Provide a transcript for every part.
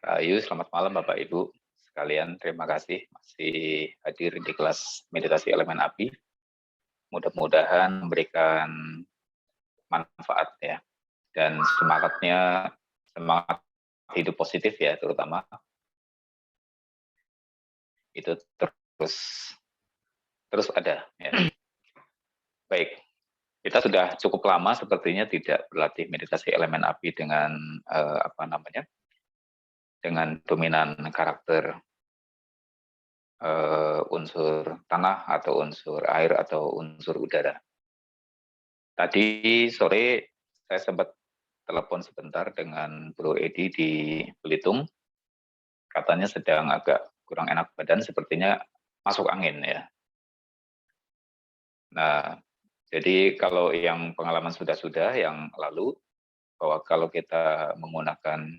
Rahayu, selamat malam Bapak Ibu sekalian. Terima kasih masih hadir di kelas meditasi elemen api. Mudah-mudahan memberikan manfaat ya dan semangat hidup positif ya, terutama itu terus ada ya. Baik, kita sudah cukup lama sepertinya tidak berlatih meditasi elemen api dengan dengan dominan karakter unsur tanah atau unsur air atau unsur udara. Tadi sore saya sempat telepon sebentar dengan Bro Edi di Belitung. Katanya sedang agak kurang enak badan, sepertinya masuk angin ya. Nah, jadi kalau yang pengalaman sudah-sudah yang lalu, bahwa kalau kita menggunakan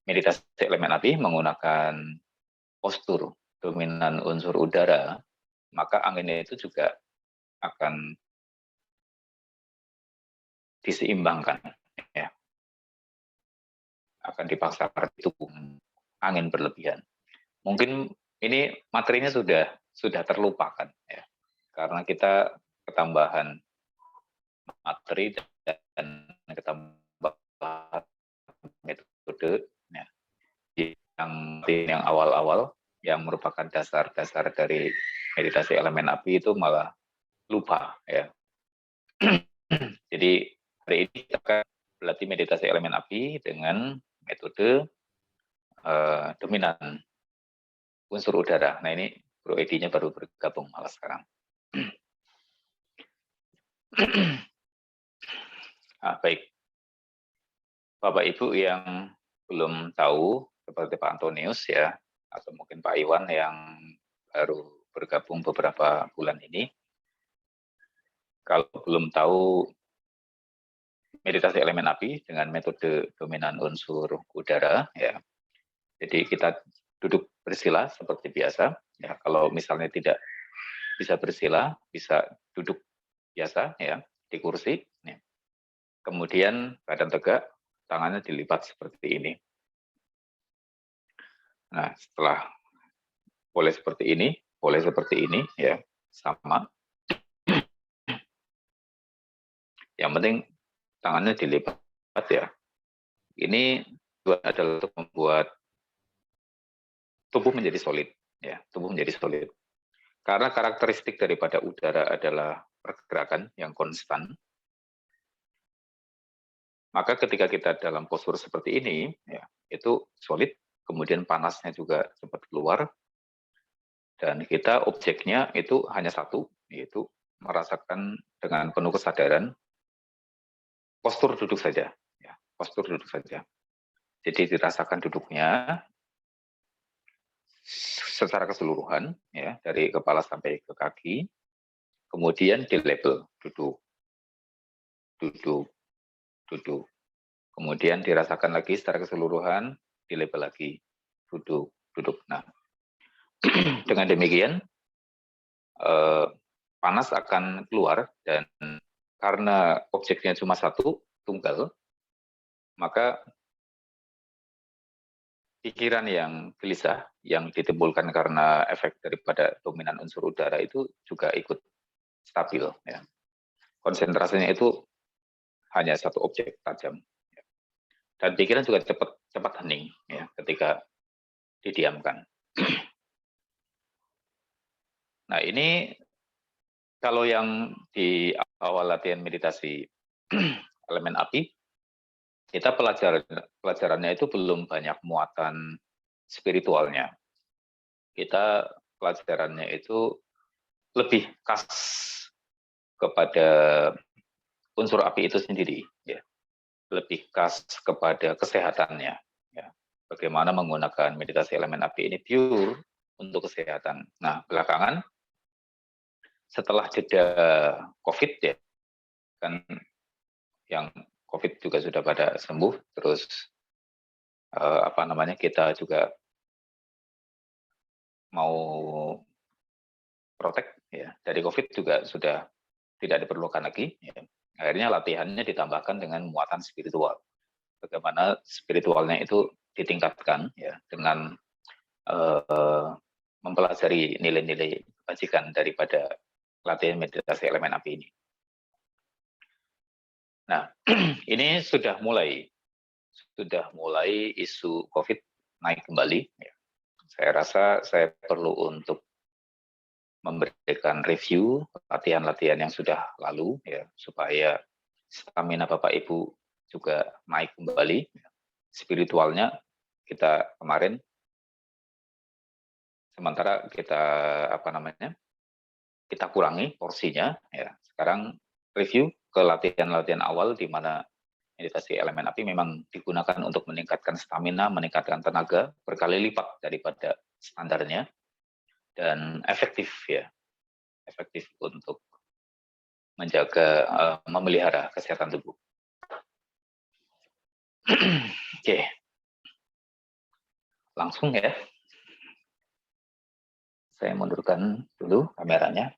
meditasi elemen api, menggunakan postur dominan unsur udara, maka anginnya itu juga akan diseimbangkan ya, akan dipaksakan itu angin berlebihan. Mungkin ini materinya sudah terlupakan ya, karena kita ketambahan materi dan ketambahan metode ya, yang awal-awal yang merupakan dasar-dasar dari meditasi elemen api itu malah lupa ya. Jadi hari ini kita akan berlatih meditasi elemen api dengan metode dominan unsur udara. Nah ini Bro Edi-nya baru bergabung malah sekarang. Baik, Bapak Ibu yang belum tahu seperti Pak Antonius ya, atau mungkin Pak Iwan yang baru bergabung beberapa bulan ini, kalau belum tahu meditasi elemen api dengan metode dominan unsur udara ya, jadi kita duduk bersila seperti biasa ya. Kalau misalnya tidak bisa bersila, bisa duduk biasa ya di kursi ya. Kemudian badan tegak, tangannya dilipat seperti ini. Nah, setelah boleh seperti ini ya, sama. Yang penting tangannya dilipat ya. Ini adalah untuk membuat tubuh menjadi solid ya, tubuh menjadi solid. Karena karakteristik daripada udara adalah pergerakan yang konstan, maka ketika kita dalam postur seperti ini ya, itu solid, kemudian panasnya juga cepat keluar, dan kita objeknya itu hanya satu, yaitu merasakan dengan penuh kesadaran postur duduk saja ya, postur duduk saja. Jadi dirasakan duduknya secara keseluruhan ya, dari kepala sampai ke kaki, kemudian di label duduk, duduk, duduk. Kemudian dirasakan lagi secara keseluruhan, di label lagi, duduk, duduk. Nah, dengan demikian panas akan keluar, dan karena objeknya cuma satu, tunggal, maka pikiran yang gelisah yang ditimbulkan karena efek daripada dominan unsur udara itu juga ikut stabil ya. Konsentrasinya itu hanya satu objek tajam ya. Dan pikiran juga cepat hening ya ketika didiamkan. Nah, ini kalau yang di awal latihan meditasi elemen api, kita pelajarannya itu belum banyak muatan spiritualnya. Kita pelajarannya itu lebih khas kepada unsur api itu sendiri, ya. Lebih khas kepada kesehatannya. Ya. Bagaimana menggunakan meditasi elemen api ini pure untuk kesehatan. Nah, belakangan setelah jeda COVID ya, kan yang COVID juga sudah pada sembuh, terus kita juga mau protek ya dari COVID juga sudah tidak diperlukan lagi. Ya. Akhirnya latihannya ditambahkan dengan muatan spiritual. Bagaimana spiritualnya itu ditingkatkan ya dengan mempelajari nilai-nilai kebajikan daripada latihan meditasi elemen api ini. Nah, ini sudah mulai isu COVID naik kembali. Ya. Saya rasa saya perlu untuk memberikan review latihan-latihan yang sudah lalu, ya, supaya stamina Bapak Ibu juga naik kembali. Spiritualnya kita kemarin, sementara kita kita kurangi porsinya. Ya. Sekarang review ke latihan-latihan awal di mana meditasi elemen api memang digunakan untuk meningkatkan stamina, meningkatkan tenaga berkali lipat daripada standarnya, dan efektif ya, efektif untuk menjaga, memelihara kesehatan tubuh. Oke, langsung ya. Saya mundurkan dulu kameranya.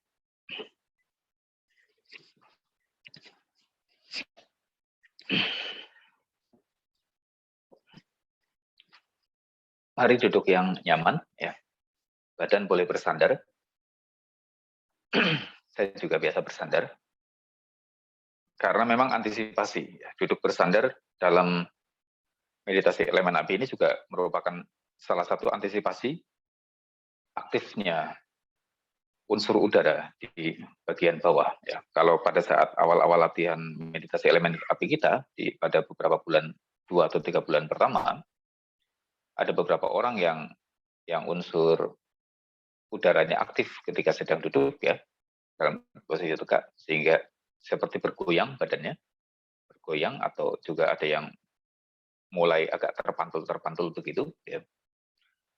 Mari duduk yang nyaman ya. Badan boleh bersandar. Saya juga biasa bersandar. Karena memang antisipasi ya, duduk bersandar dalam meditasi elemen api ini juga merupakan salah satu antisipasi aktifnya unsur udara di bagian bawah ya. Kalau pada saat awal-awal latihan meditasi elemen api kita pada beberapa bulan, 2 atau 3 bulan pertama, ada beberapa orang yang unsur udaranya aktif ketika sedang duduk ya, dalam posisi tegak, sehingga seperti bergoyang badannya, bergoyang, atau juga ada yang mulai agak terpantul begitu ya.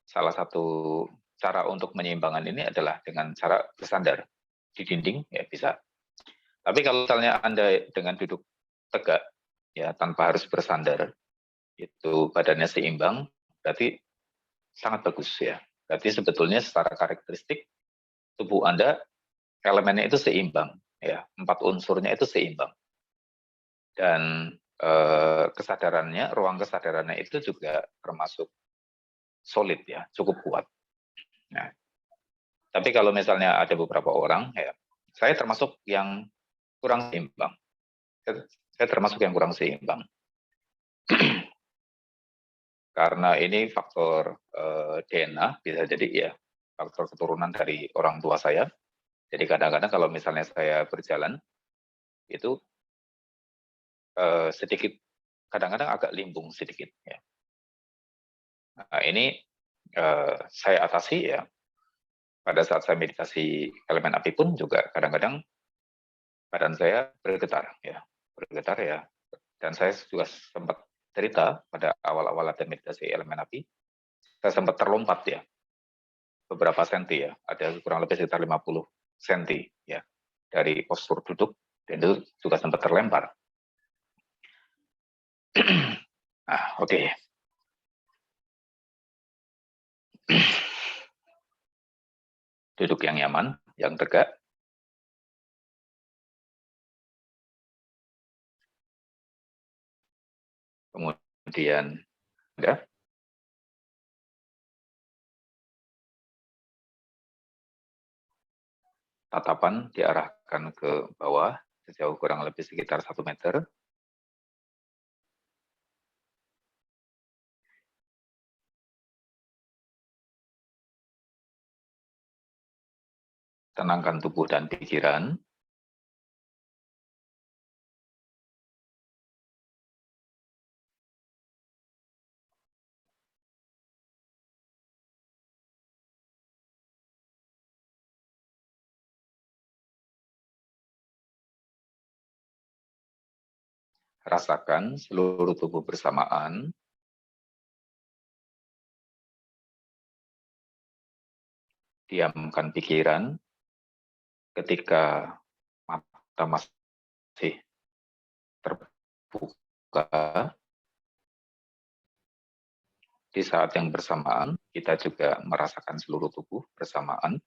Salah satu cara untuk menyeimbangkan ini adalah dengan cara bersandar di dinding ya, bisa. Tapi kalau misalnya Anda dengan duduk tegak ya tanpa harus bersandar, itu badannya seimbang, berarti sangat bagus ya. Berarti sebetulnya secara karakteristik tubuh Anda elemennya itu seimbang ya, 4 unsurnya itu seimbang. Dan kesadarannya, ruang kesadarannya itu juga termasuk solid ya, cukup kuat. Nah, tapi kalau misalnya ada beberapa orang ya, saya termasuk yang kurang seimbang. Saya termasuk yang kurang seimbang. Karena ini faktor DNA, bisa jadi ya, faktor keturunan dari orang tua saya. Jadi kadang-kadang kalau misalnya saya berjalan, itu sedikit, kadang-kadang agak limbung sedikit. Ya. Nah, ini saya atasi ya, pada saat saya meditasi elemen api pun juga kadang-kadang badan saya bergetar ya, dan saya juga sempat cerita pada awal-awal latihan meditasi elemen api, saya sempat terlompat ya, beberapa senti ya, ada kurang lebih sekitar 50 senti ya, dari postur duduk, dan itu juga sempat terlempar. Nah, oke. Duduk yang nyaman, yang tegak. Kemudian ya, tatapan diarahkan ke bawah sejauh kurang lebih sekitar 1 meter. Tenangkan tubuh dan pikiran. Rasakan seluruh tubuh bersamaan. Diamkan pikiran ketika mata masih terbuka. Di saat yang bersamaan, kita juga merasakan seluruh tubuh bersamaan.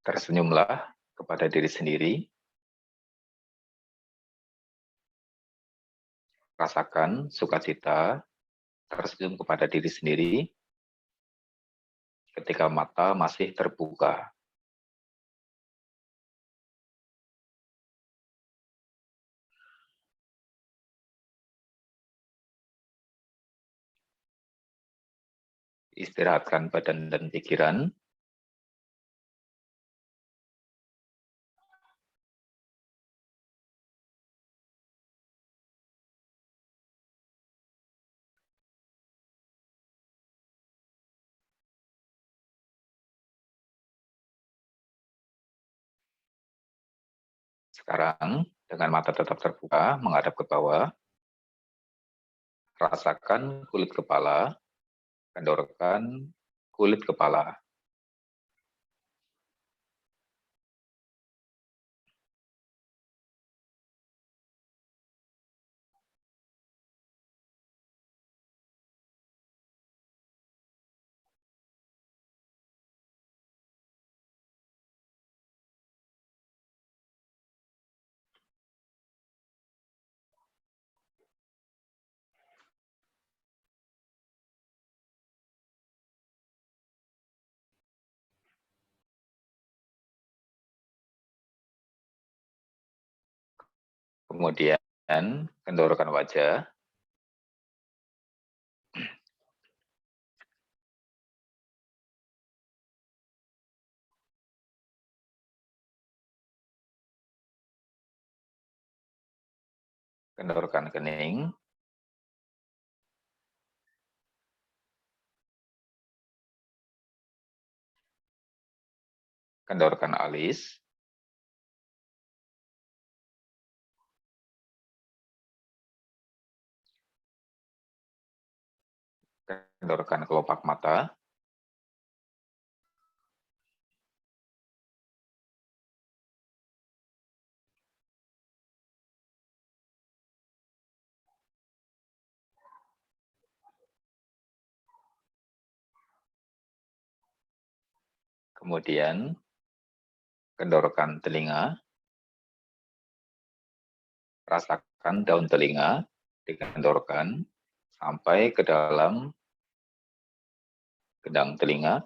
Tersenyumlah kepada diri sendiri. Rasakan sukacita, tersenyum kepada diri sendiri ketika mata masih terbuka. Istirahatkan badan dan pikiran. Sekarang, dengan mata tetap terbuka, menghadap ke bawah, rasakan kulit kepala, kendorkan kulit kepala. Kemudian, kendorkan wajah, kendorkan kening, kendorkan alis, kendorkan kelopak mata, kemudian kendorkan telinga, rasakan daun telinga, dikendorkan sampai ke dalam gedang telinga.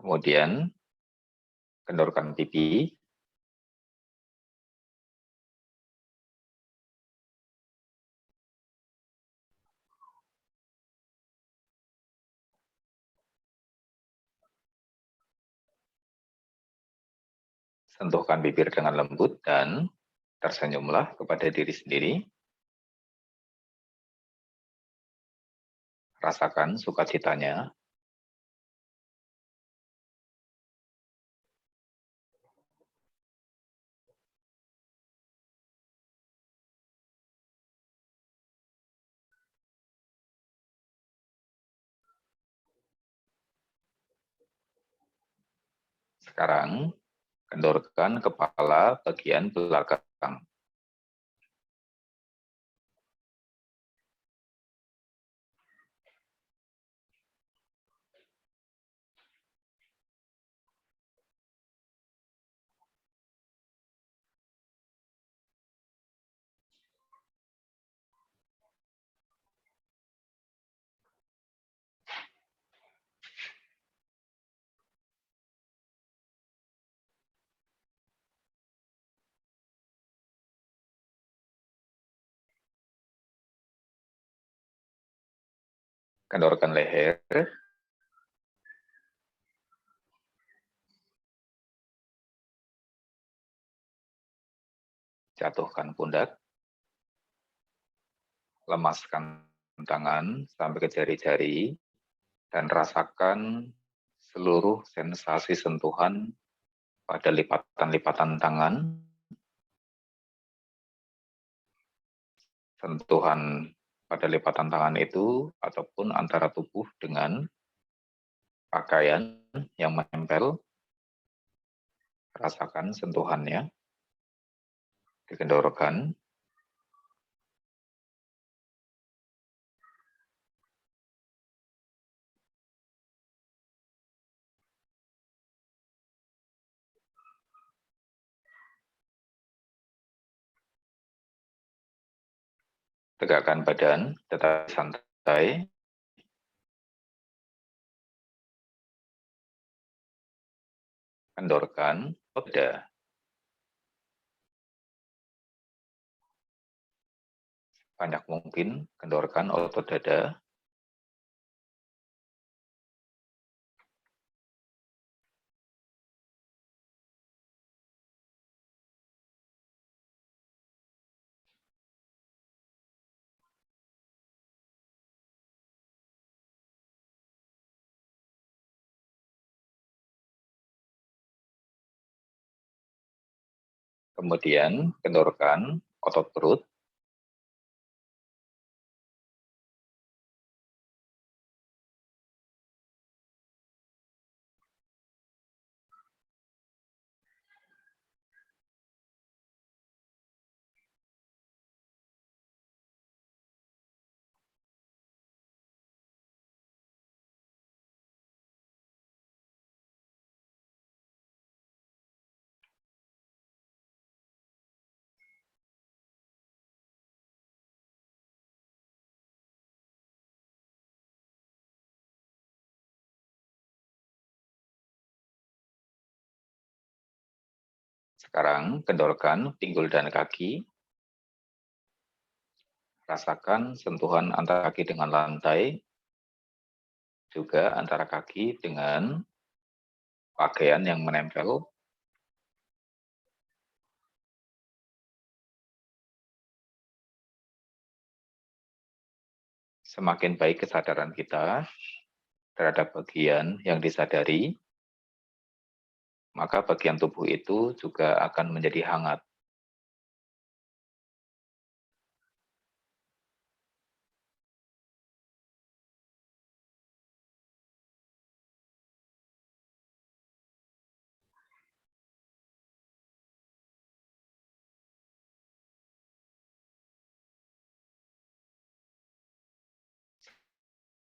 Kemudian kendorkan pipi, sentuhkan bibir dengan lembut dan tersenyumlah kepada diri sendiri. Rasakan sukacitanya. Sekarang, kendorkan kepala bagian belakang. Kendorkan leher, jatuhkan pundak, lemaskan tangan sampai ke jari-jari, dan rasakan seluruh sensasi sentuhan pada lipatan-lipatan tangan, sentuhan pada lipatan tangan itu, ataupun antara tubuh dengan pakaian yang menempel, rasakan sentuhannya, dikendorkan, tegakkan badan, tetap santai, kendorkan dada. Banyak mungkin kendorkan otot dada. Kemudian kendorkan otot perut. Sekarang kendorkan pinggul dan kaki. Rasakan sentuhan antara kaki dengan lantai, juga antara kaki dengan pakaian yang menempel. Semakin baik kesadaran kita terhadap bagian yang disadari, maka bagian tubuh itu juga akan menjadi hangat.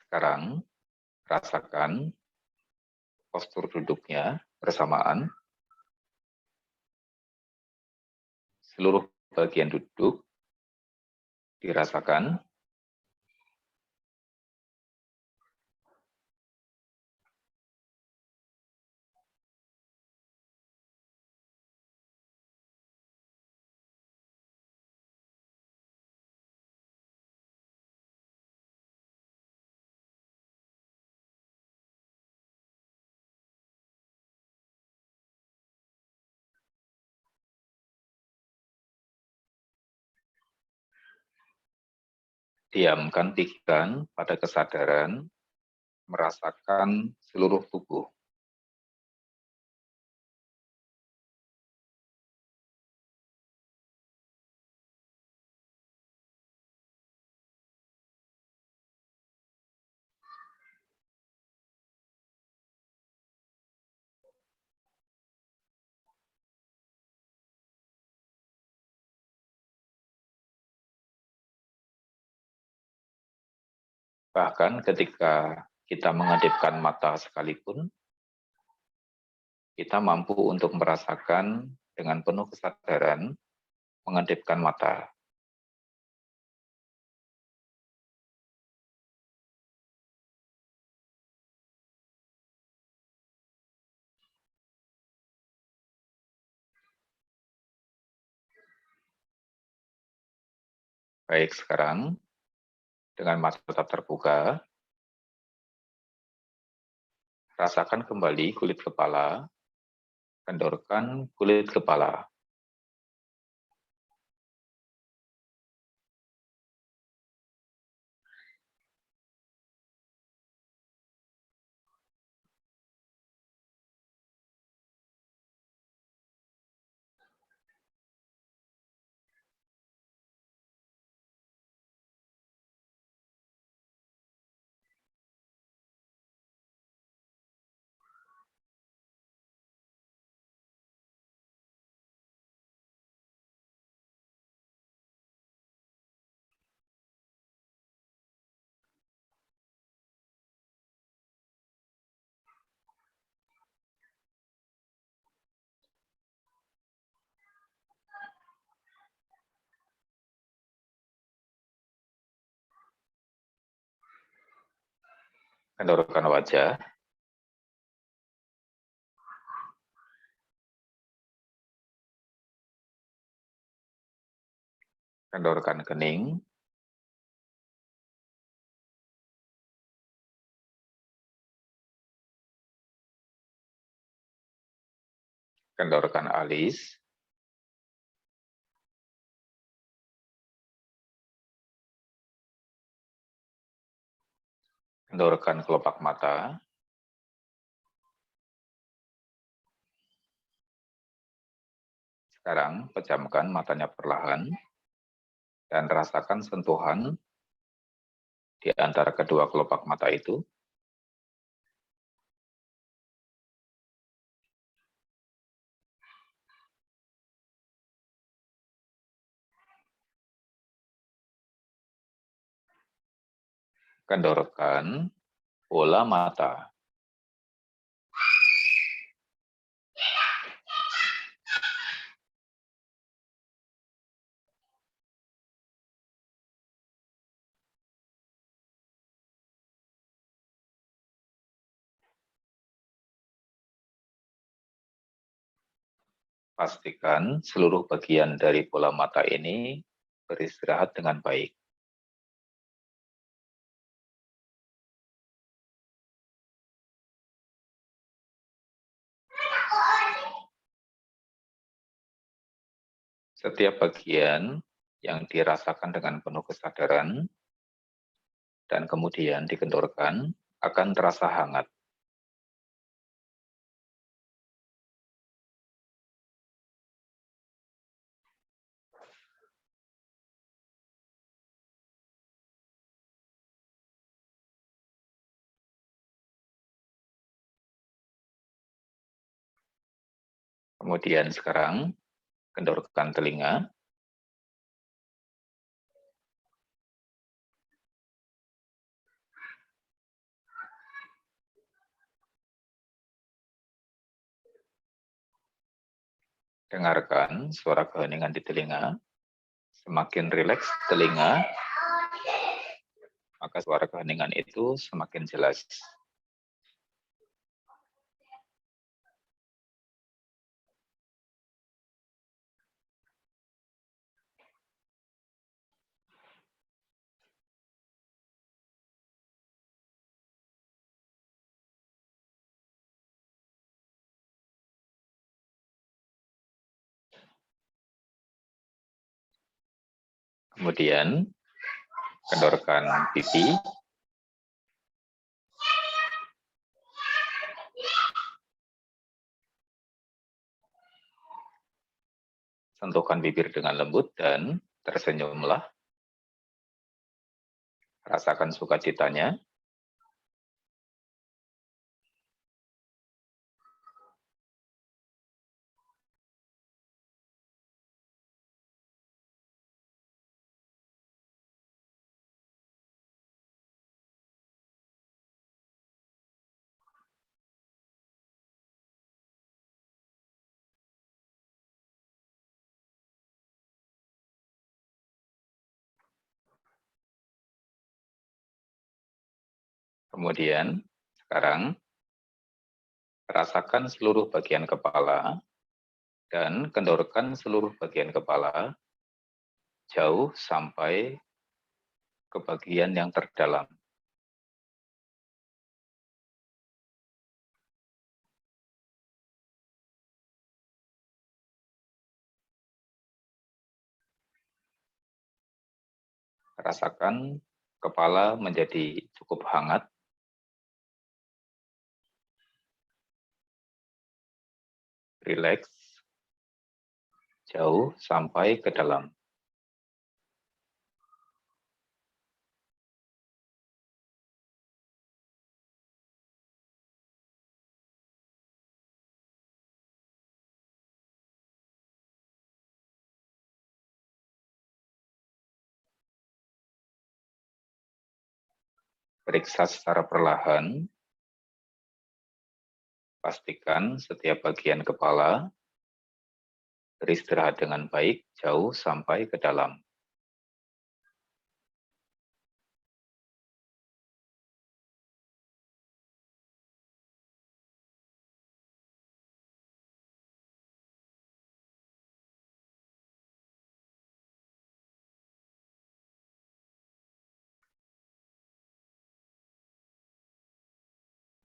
Sekarang, rasakan postur duduknya bersamaan. Seluruh bagian duduk dirasakan. Diamkan pikiran pada kesadaran, merasakan seluruh tubuh. Bahkan ketika kita mengedipkan mata sekalipun, kita mampu untuk merasakan dengan penuh kesadaran mengedipkan mata. Baik, sekarang dengan mata tetap terbuka, rasakan kembali kulit kepala, kendorkan kulit kepala. Kendorkan wajah. Kendorkan kening. Kendorkan alis. Kendorkan kelopak mata. Sekarang pejamkan matanya perlahan dan rasakan sentuhan di antara kedua kelopak mata itu. Kendorkan bola mata. Pastikan seluruh bagian dari bola mata ini beristirahat dengan baik. Setiap bagian yang dirasakan dengan penuh kesadaran dan kemudian dikendorkan akan terasa hangat. Kemudian sekarang kendorkan telinga. Dengarkan suara keheningan di telinga. Semakin rileks telinga, maka suara keheningan itu semakin jelas. Kemudian kendorkan pipi. Sentuhkan bibir dengan lembut dan tersenyumlah. Rasakan sukacitanya. Kemudian sekarang rasakan seluruh bagian kepala dan kendorkan seluruh bagian kepala jauh sampai ke bagian yang terdalam. Rasakan kepala menjadi cukup hangat. Rileks jauh sampai ke dalam. Periksa secara perlahan. Pastikan setiap bagian kepala beristirahat dengan baik jauh sampai ke dalam.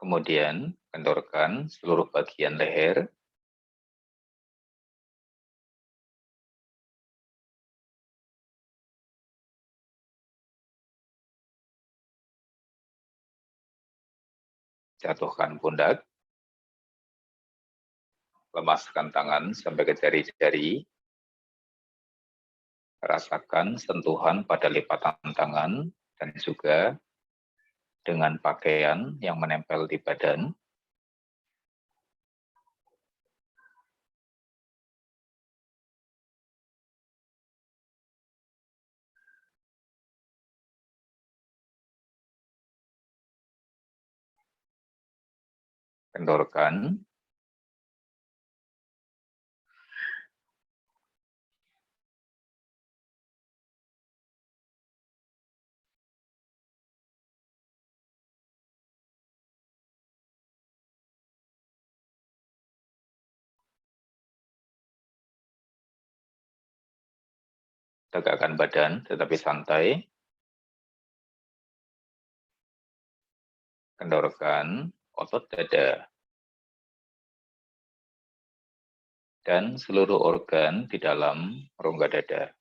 Kemudian kendorkan seluruh bagian leher. Jatuhkan pundak. Lemaskan tangan sampai ke jari-jari. Rasakan sentuhan pada lipatan tangan dan juga dengan pakaian yang menempel di badan. Kendorkan. Tegakkan badan tetapi santai. Kendorkan otot dada dan seluruh organ di dalam rongga dada.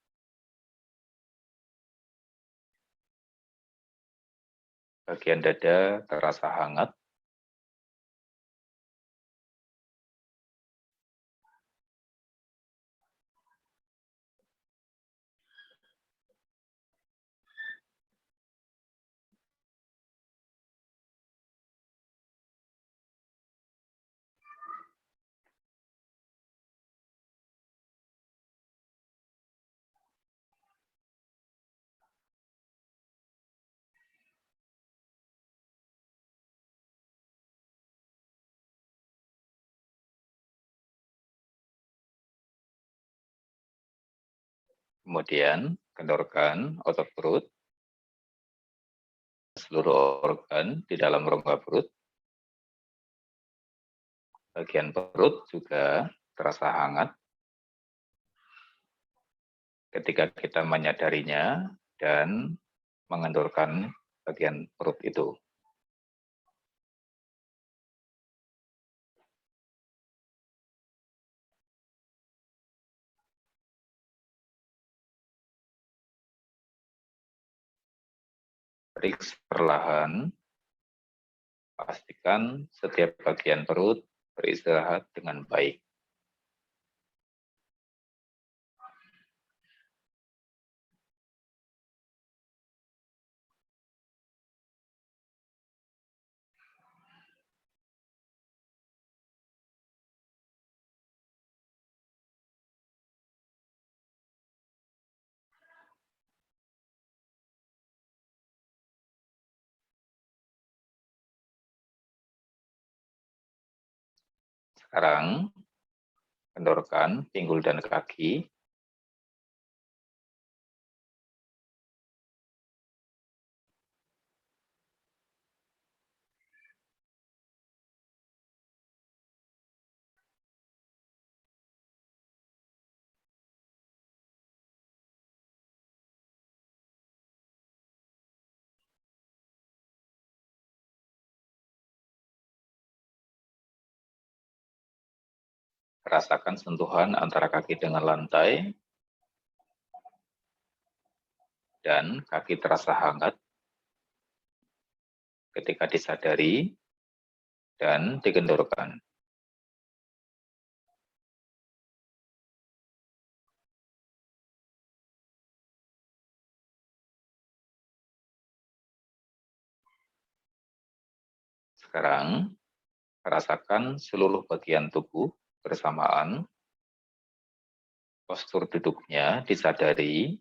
Bagian dada terasa hangat. Kemudian kendorkan otot perut, seluruh organ di dalam rongga perut. Bagian perut juga terasa hangat. Ketika kita menyadarinya dan mengendorkan bagian perut itu. Periksa perlahan. Pastikan setiap bagian perut beristirahat dengan baik. Sekarang, kendorkan pinggul dan kaki. Rasakan sentuhan antara kaki dengan lantai. Dan kaki terasa hangat ketika disadari dan dikendorkan. Sekarang, rasakan seluruh bagian tubuh bersamaan. Postur duduknya disadari.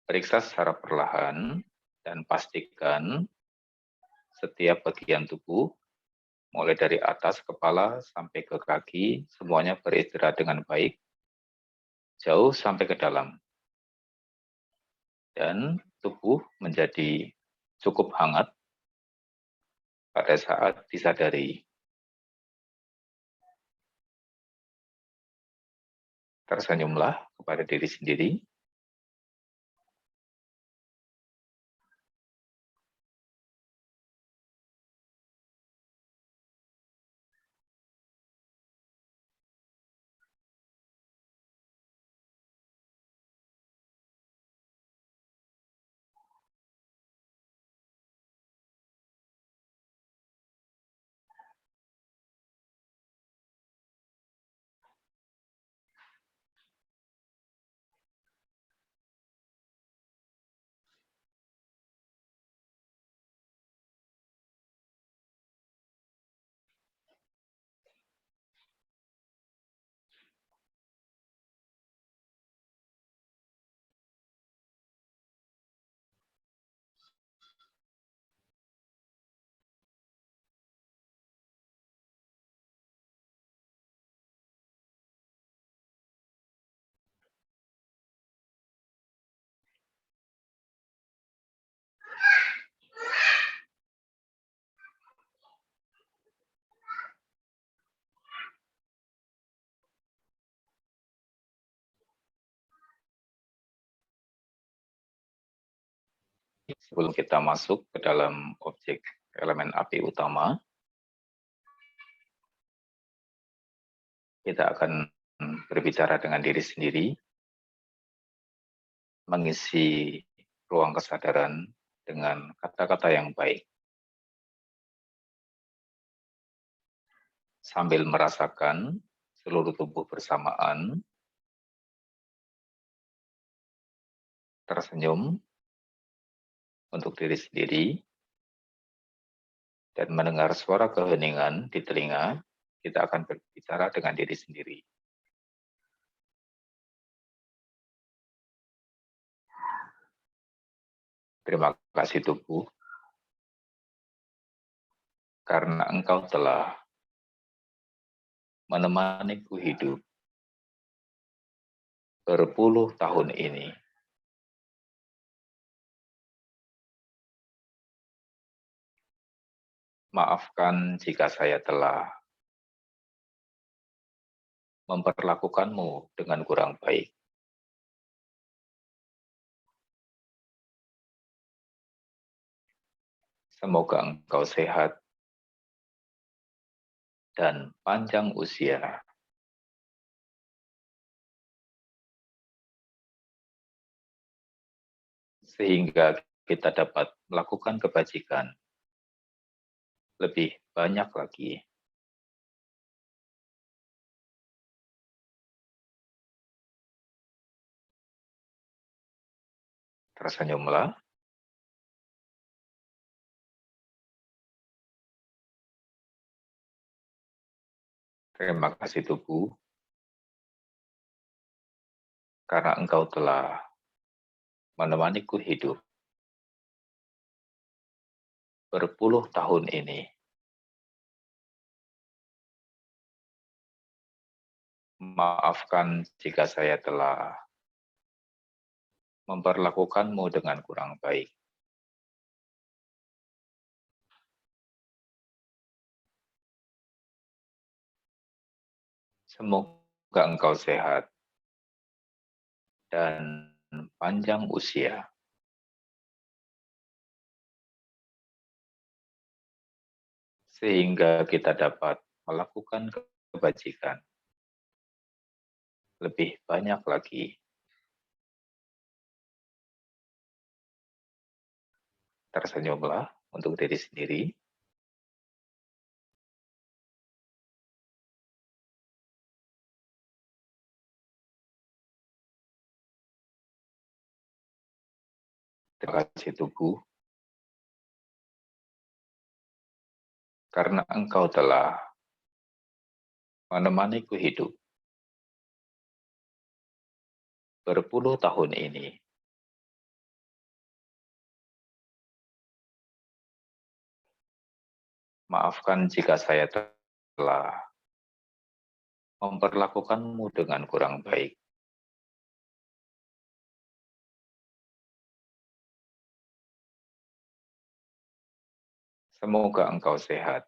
Periksa secara perlahan dan pastikan setiap bagian tubuh, mulai dari atas kepala sampai ke kaki, semuanya beristirahat dengan baik, jauh sampai ke dalam. Dan tubuh menjadi cukup hangat pada saat disadari. Tersenyumlah kepada diri sendiri. sebelum kita masuk ke dalam objek elemen api utama, kita akan berbicara dengan diri sendiri, mengisi ruang kesadaran dengan kata-kata yang baik, sambil merasakan seluruh tubuh bersamaan, tersenyum untuk diri sendiri, dan mendengar suara keheningan di telinga, kita akan berbicara dengan diri sendiri. Terima kasih tubuh, karena engkau telah menemaniku hidup berpuluh tahun ini. Maafkan jika saya telah memperlakukanmu dengan kurang baik. Semoga engkau sehat dan panjang usia. Sehingga kita dapat melakukan kebajikan lebih banyak lagi. Tersenyumlah. Terima kasih tubuh, karena engkau telah menemaniku hidup berpuluh tahun ini. Maafkan jika saya telah memperlakukanmu dengan kurang baik. Semoga engkau sehat dan panjang usia. Sehingga kita dapat melakukan kebajikan lebih banyak lagi. Tersenyumlah untuk diri sendiri. Terima kasih tubuh, karena engkau telah menemaniku hidup berpuluh tahun ini. Maafkan jika saya telah memperlakukanmu dengan kurang baik. Semoga engkau sehat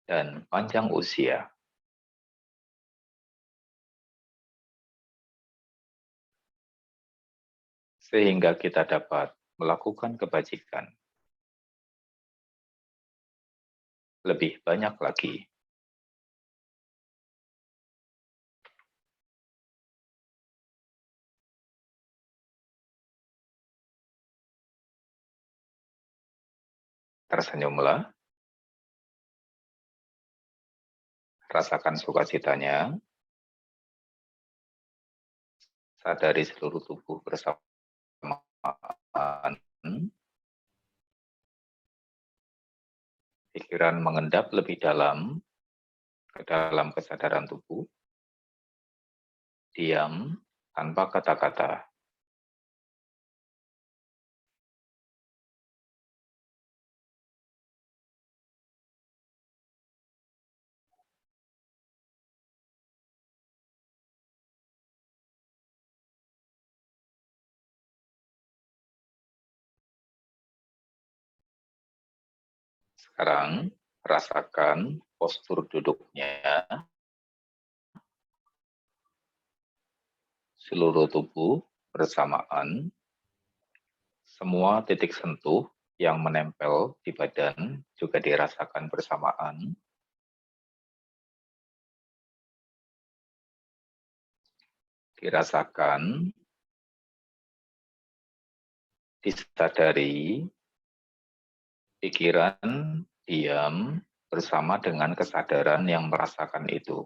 dan panjang usia. Sehingga kita dapat melakukan kebajikan lebih banyak lagi. Tersenyumlah. Rasakan sukacitanya. Sadari seluruh tubuh bersamaan. Pikiran mengendap lebih dalam ke dalam kesadaran tubuh. Diam tanpa kata-kata. Sekarang rasakan postur duduknya, seluruh tubuh bersamaan, semua titik sentuh yang menempel di badan juga dirasakan bersamaan. Dirasakan, disadari, pikiran diam bersama dengan kesadaran yang merasakan itu.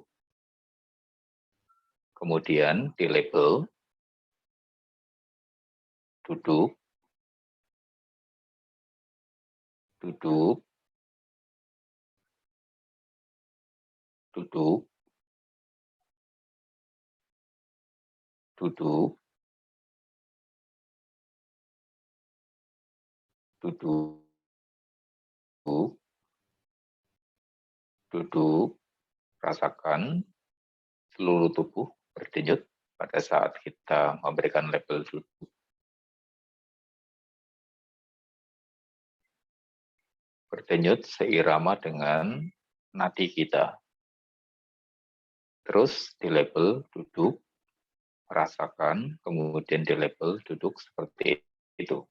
Kemudian di label, duduk, duduk, duduk, duduk, duduk, duduk, rasakan seluruh tubuh berdenyut pada saat kita memberikan label duduk. Berdenyut seirama dengan nadi kita. Terus di label duduk, rasakan, kemudian di label duduk seperti itu.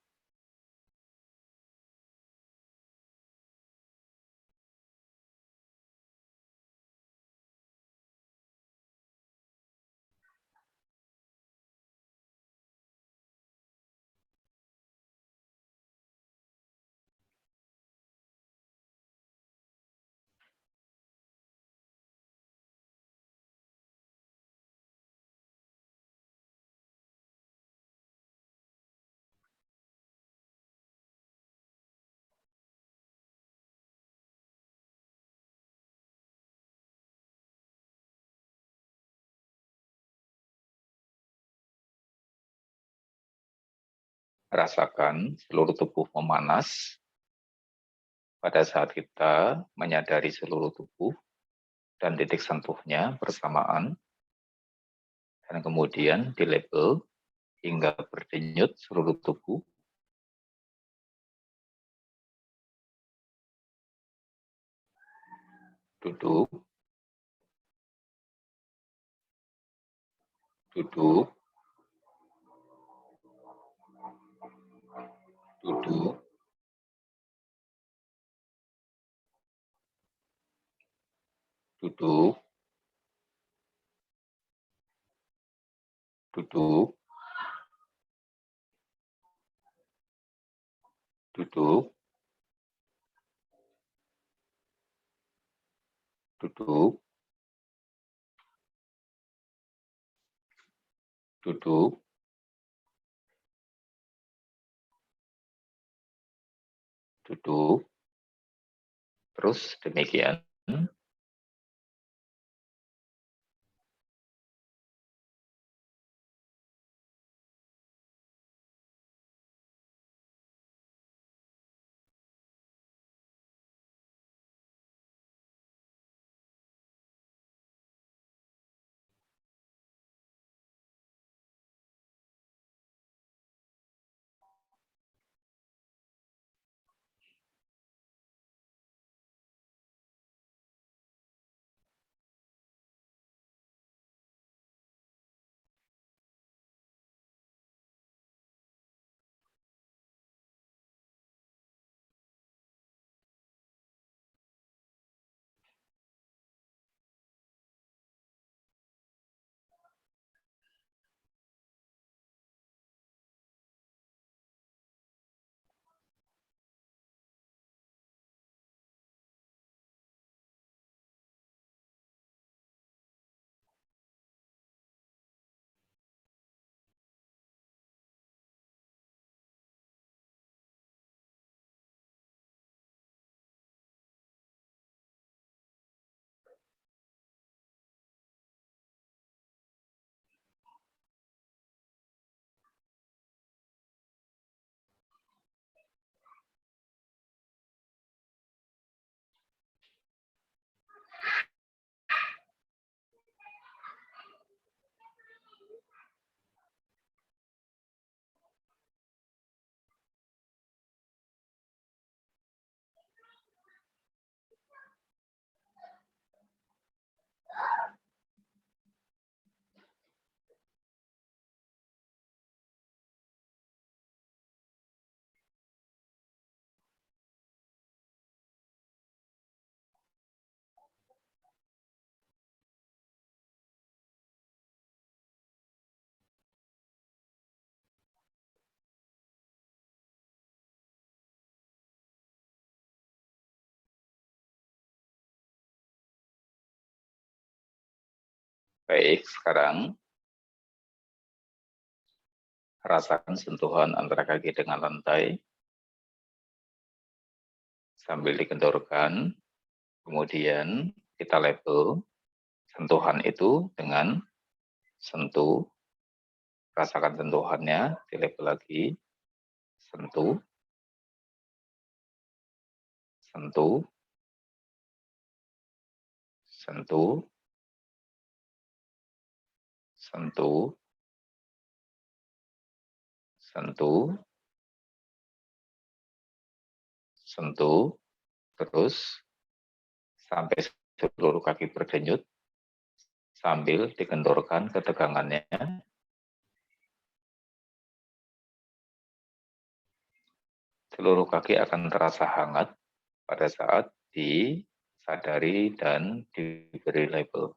Rasakan seluruh tubuh memanas pada saat kita menyadari seluruh tubuh dan titik sentuhnya bersamaan, dan kemudian di label hingga berdenyut seluruh tubuh. Duduk, duduk, duduk, duduk, duduk, duduk, duduk, duduk, duduk, terus demikian. Baik, sekarang rasakan sentuhan antara kaki dengan lantai sambil dikendorkan. Kemudian kita label sentuhan itu dengan sentuh, rasakan sentuhannya, di label lagi, sentuh, sentuh, sentuh, sentuh, sentuh, sentuh, terus sampai seluruh kaki berdenyut sambil dikendorkan ketegangannya. Seluruh kaki akan terasa hangat pada saat disadari dan diberi label.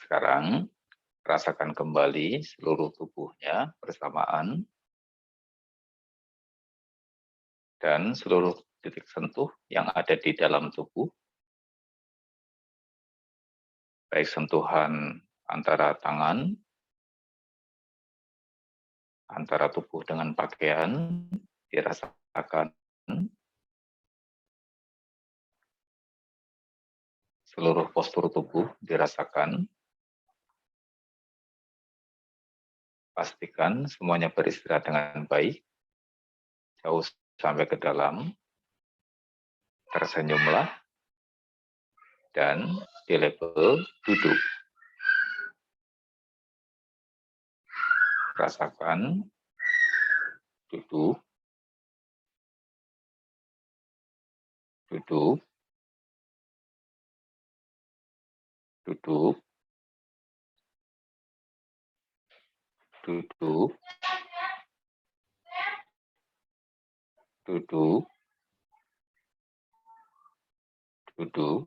Sekarang rasakan kembali seluruh tubuhnya bersamaan dan seluruh titik sentuh yang ada di dalam tubuh, baik sentuhan antara tangan, antara tubuh dengan pakaian, dirasakan seluruh postur tubuh dirasakan, pastikan semuanya beristirahat dengan baik, jauh sampai ke dalam, tersenyumlah, dan di label duduk. Rasakan duduk, duduk, duduk, duduk, duduk, duduk,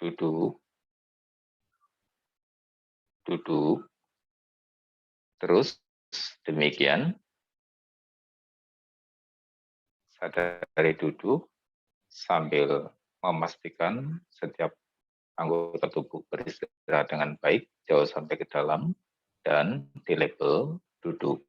duduk, duduk, terus demikian, sadari duduk sambil memastikan setiap anggota tubuh beristirahat dengan baik, jauh sampai ke dalam, dan di label duduk.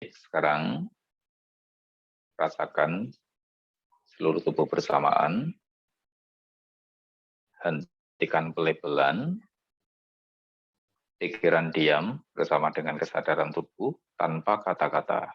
Sekarang rasakan seluruh tubuh bersamaan, hentikan pelebelan, pikiran diam bersama dengan kesadaran tubuh tanpa kata-kata.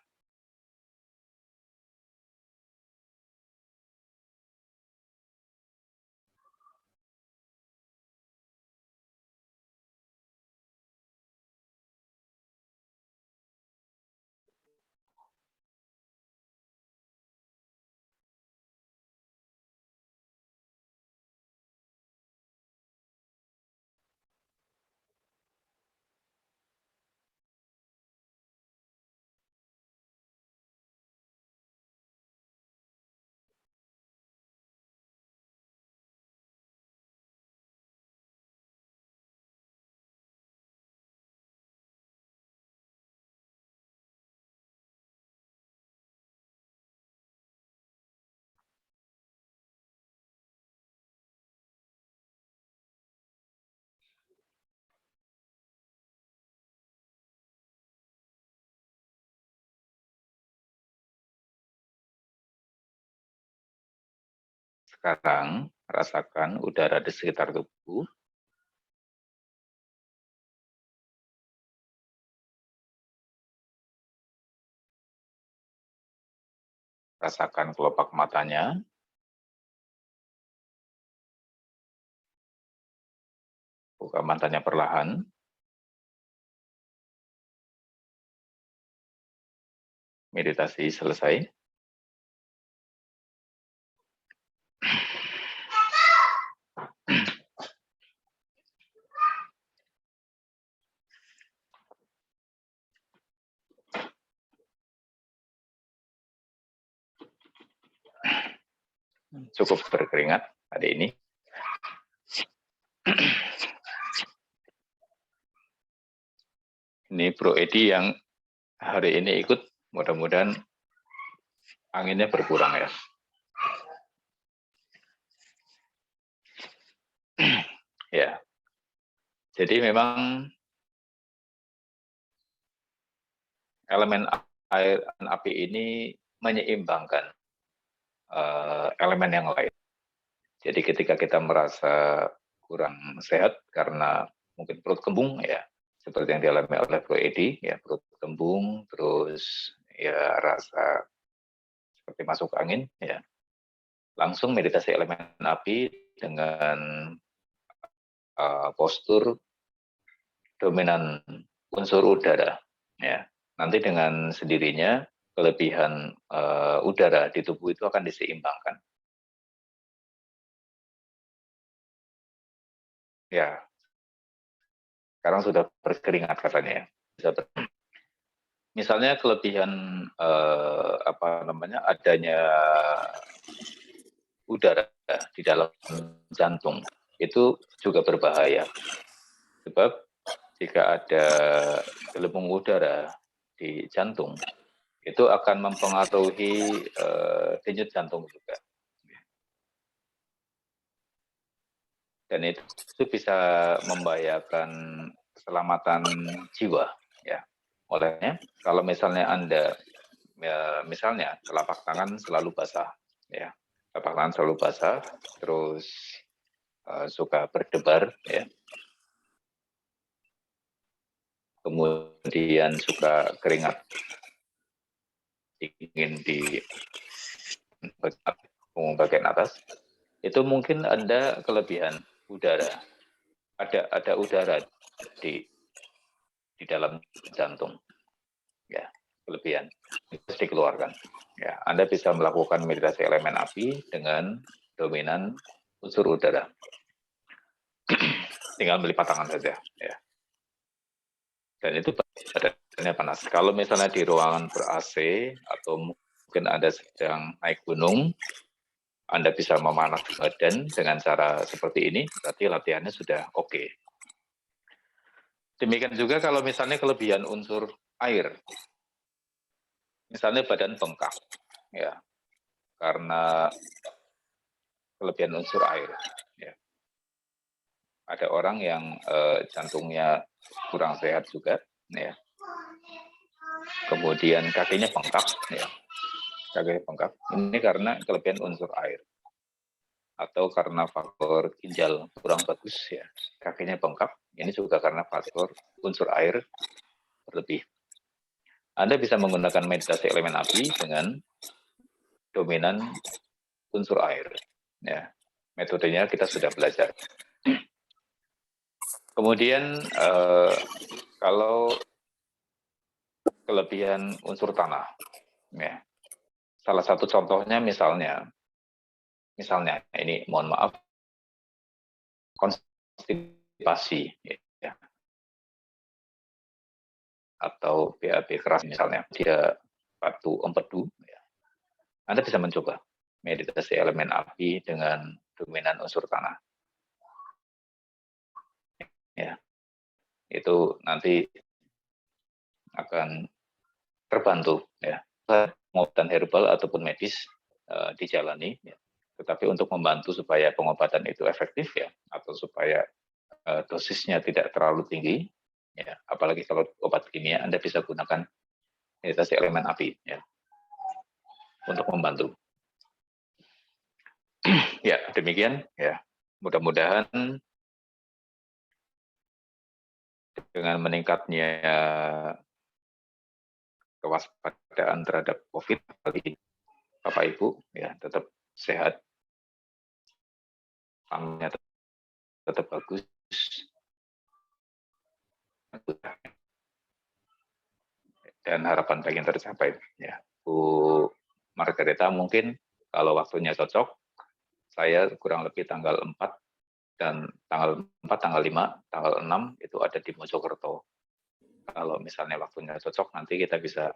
Sekarang rasakan udara di sekitar tubuh. Rasakan kelopak matanya. Buka matanya perlahan. Meditasi selesai. Cukup berkeringat hari ini. Ini Bro Edi yang hari ini ikut, mudah-mudahan anginnya berkurang ya. Ya, jadi memang elemen air dan api ini menyeimbangkan elemen yang lain. Jadi ketika kita merasa kurang sehat karena mungkin perut kembung ya, seperti yang dialami oleh Bro Edi, ya perut kembung, terus ya rasa seperti masuk angin, ya langsung meditasi elemen api dengan postur dominan unsur udara, ya. Nanti dengan sendirinya kelebihan udara di tubuh itu akan diseimbangkan. Ya, sekarang sudah berkeringat katanya ya. Misalnya kelebihan adanya udara di dalam jantung itu juga berbahaya. Sebab jika ada gelembung udara di jantung, itu akan mempengaruhi denyut jantung juga. Dan itu bisa membahayakan keselamatan jiwa. Ya. Olehnya, kalau misalnya Anda, misalnya telapak tangan selalu basah, ya, telapak tangan selalu basah, terus suka berdebar, ya, kemudian suka keringat dingin di bagian atas, itu mungkin Anda kelebihan udara, ada udara di dalam jantung, ya, kelebihan itu harus dikeluarkan. Ya, Anda bisa melakukan meditasi elemen api dengan dominan unsur udara. Tinggal melipat tangan saja, ya. Dan itu badannya panas. Kalau misalnya di ruangan ber-AC atau mungkin Anda sedang naik gunung, Anda bisa memanaskan badan dengan cara seperti ini, berarti latihannya sudah oke. Demikian juga kalau misalnya kelebihan unsur air. Misalnya badan bengkak, ya, karena kelebihan unsur air. Ya. Ada orang yang jantungnya kurang sehat juga, ya. Kemudian kakinya bengkak, ya. kakinya bengkak. Ini karena kelebihan unsur air atau karena faktor ginjal kurang bagus ya, kakinya bengkak. Ini juga karena faktor unsur air berlebih. Anda bisa menggunakan meditasi elemen api dengan dominan unsur air. Ya, metodenya kita sudah belajar. Kemudian kalau kelebihan unsur tanah, ya, salah satu contohnya misalnya ini mohon maaf konstipasi, ya, atau BAB keras misalnya dia batu empedu, ya. Anda bisa mencoba meditasi elemen api dengan dominan unsur tanah. Ya, itu nanti akan terbantu ya, pengobatan herbal ataupun medis dijalani, ya. Tetapi untuk membantu supaya pengobatan itu efektif ya, atau supaya dosisnya tidak terlalu tinggi, ya, apalagi kalau obat kimia, Anda bisa gunakan meditasi elemen api ya, untuk membantu. Ya, demikian ya. Mudah-mudahan dengan meningkatnya kewaspadaan terhadap COVID bagi Bapak Ibu ya, tetap sehat, tangannya tetap bagus, dan harapan pengen tercapai ya. Bu Margareta, mungkin kalau waktunya cocok, saya kurang lebih tanggal 4 dan tanggal 4, tanggal 5, tanggal 6 itu ada di Mojokerto. Kalau misalnya waktunya cocok, nanti kita bisa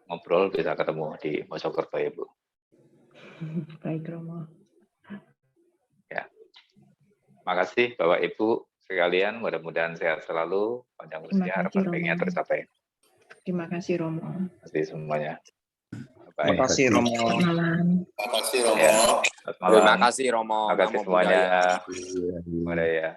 ngobrol, bisa ketemu di Mojokerto ya Bu. Baik Romo. Ya, makasih Bapak Ibu sekalian, mudah-mudahan sehat selalu, panjang usia, harapan pengennya tercapai. Terima kasih Romo. Terima kasih semuanya. Terima kasih Romo. Terima kasih Romo. Ya, Terima kasih Romo. Terima kasih semuanya. Pada ya.